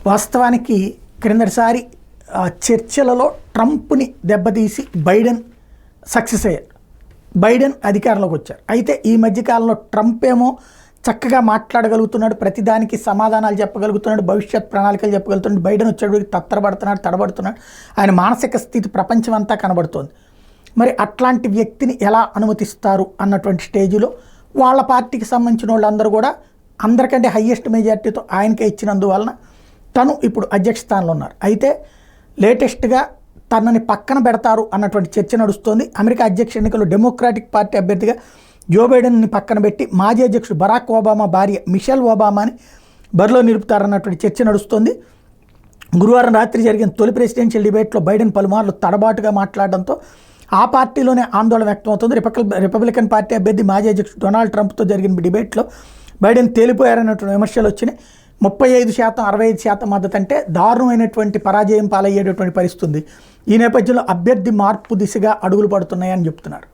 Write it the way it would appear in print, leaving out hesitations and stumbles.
వాస్తవానికి క్రిందటిసారి చర్చలలో ట్రంప్ని దెబ్బతీసి Biden success అయ్యారు, బైడెన్ అధికారంలోకి వచ్చారు. అయితే ఈ మధ్యకాలంలో ట్రంప్ ఏమో చక్కగా మాట్లాడగలుగుతున్నాడు, ప్రతిదానికి సమాధానాలు చెప్పగలుగుతున్నాడు, భవిష్యత్ ప్రణాళికలు చెప్పగలుగుతున్నాడు. బైడెన్ వచ్చేటికి తడబడుతున్నాడు. ఆయన మానసిక స్థితి ప్రపంచం అంతా కనబడుతోంది. మరి అట్లాంటి వ్యక్తిని ఎలా అనుమతిస్తారు అన్నటువంటి స్టేజ్లో వాళ్ళ పార్టీకి సంబంధించిన వాళ్ళందరూ కూడా అందరికంటే హయ్యెస్ట్ మెజార్టీతో ఆయనకే ఇచ్చినందువలన తను ఇప్పుడు అధ్యక్ష స్థానంలో ఉన్నారు. అయితే లేటెస్ట్గా తనని పక్కన పెడతారు అన్నటువంటి చర్చ నడుస్తోంది. అమెరికా అధ్యక్ష ఎన్నికల్లో డెమోక్రాటిక్ పార్టీ అభ్యర్థిగా జో బైడెన్ని పక్కన పెట్టి మాజీ అధ్యక్షుడు బరాక్ ఒబామా భార్య మిషెల్ ఒబామాని బరిలో నిలుపుతారన్నటువంటి చర్చ నడుస్తోంది. గురువారం రాత్రి జరిగిన తొలి ప్రెసిడెన్షియల్ డిబేట్లో బైడెన్ పలుమార్లు తడబాటుగా మాట్లాడడంతో ఆ పార్టీలోనే ఆందోళన వ్యక్తమవుతుంది. రిపబ్లికన్ పార్టీ అభ్యర్థి మాజీ అధ్యక్షుడు డొనాల్డ్ ట్రంప్తో జరిగిన డిబేట్లో బైడెన్ తేలిపోయారన్నటువంటి విమర్శలు వచ్చినాయి. 35%, 65% మద్దతు అంటే దారుణమైనటువంటి పరాజయం పాలయ్యేటటువంటి పరిస్థితి ఉంది. ఈ నేపథ్యంలో అభ్యర్థి మార్పు దిశగా అడుగులు పడుతున్నాయని చెప్తున్నారు.